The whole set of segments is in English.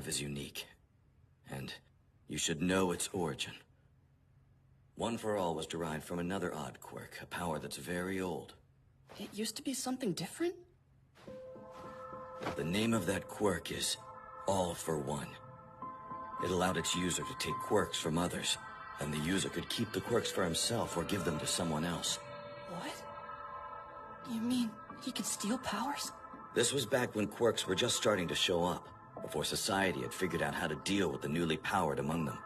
have is unique. And you should know its origin. One for All was derived from another odd quirk, a power that's very old. It used to be something different? The name of that quirk is All for One. It allowed its user to take quirks from others, and the user could keep the quirks for himself or give them to someone else. What? You mean he could steal powers? This was back when quirks were just starting to show up, before society had figured out how to deal with the newly powered among them.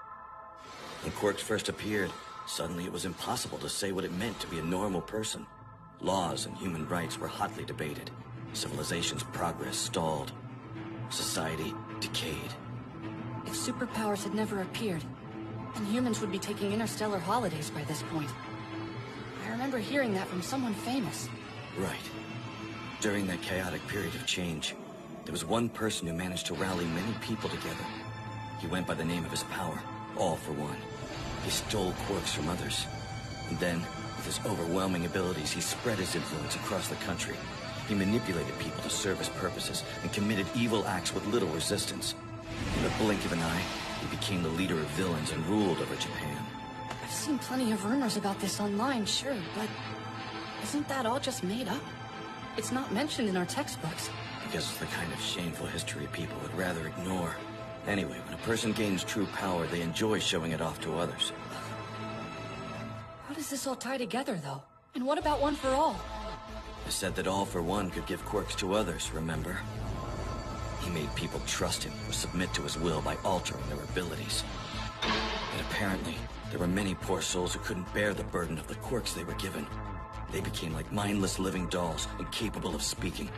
When quirks first appeared, suddenly it was impossible to say what it meant to be a normal person. Laws and human rights were hotly debated. Civilization's progress stalled. Society decayed. If superpowers had never appeared, then humans would be taking interstellar holidays by this point. I remember hearing that from someone famous. Right. During that chaotic period of change, there was one person who managed to rally many people together. He went by the name of his power, All for One. He stole quirks from others. And then, with his overwhelming abilities, he spread his influence across the country. He manipulated people to serve his purposes and committed evil acts with little resistance. In the blink of an eye, he became the leader of villains and ruled over Japan. I've seen plenty of rumors about this online, sure, but isn't that all just made up? It's not mentioned in our textbooks. I guess it's the kind of shameful history people would rather ignore. Anyway, when a person gains true power, they enjoy showing it off to others. How does this all tie together, though? And what about One for All? I said that All for One could give quirks to others, remember? He made people trust him or submit to his will by altering their abilities. And apparently, there were many poor souls who couldn't bear the burden of the quirks they were given. They became like mindless living dolls, incapable of speaking.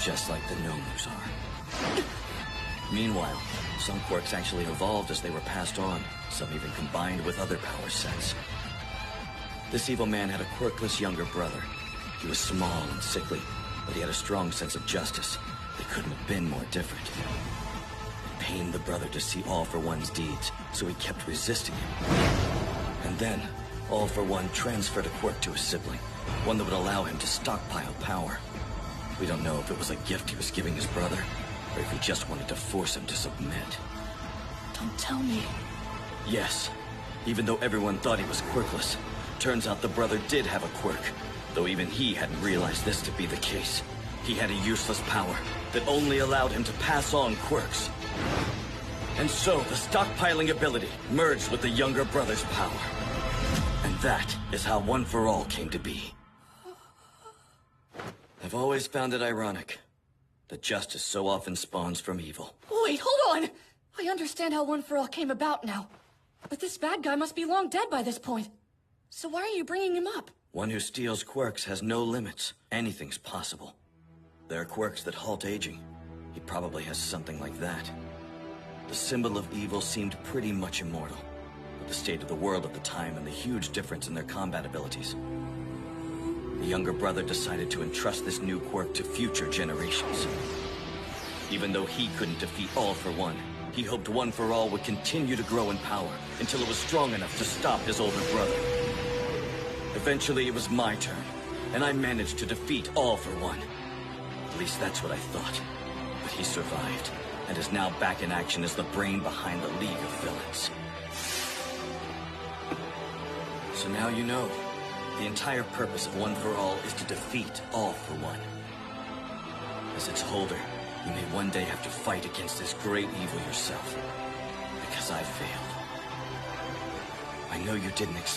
Just like the Nomus are. Meanwhile, some quirks actually evolved as they were passed on, some even combined with other power sets. This evil man had a quirkless younger brother. He was small and sickly, but he had a strong sense of justice. They couldn't have been more different. It pained the brother to see All for One's deeds, so he kept resisting him. And then, All for One transferred a quirk to his sibling, one that would allow him to stockpile power. We don't know if it was a gift he was giving his brother, or if he just wanted to force him to submit. Don't tell me. Yes, even though everyone thought he was quirkless, turns out the brother did have a quirk, though even he hadn't realized this to be the case. He had a useless power that only allowed him to pass on quirks. And so the stockpiling ability merged with the younger brother's power. And that is how One for All came to be. I've always found it ironic that justice so often spawns from evil. Wait, hold on! I understand how One for All came about now. But this bad guy must be long dead by this point. So why are you bringing him up? One who steals quirks has no limits. Anything's possible. There are quirks that halt aging. He probably has something like that. The symbol of evil seemed pretty much immortal, with the state of the world at the time and the huge difference in their combat abilities. The younger brother decided to entrust this new quirk to future generations. Even though he couldn't defeat All for One, he hoped One for All would continue to grow in power until it was strong enough to stop his older brother. Eventually, it was my turn, and I managed to defeat All for One. At least that's what I thought. But he survived, and is now back in action as the brain behind the League of Villains. So now you know. The entire purpose of One for All is to defeat All for One. As its holder, you may one day have to fight against this great evil yourself. Because I failed. I know you didn't expect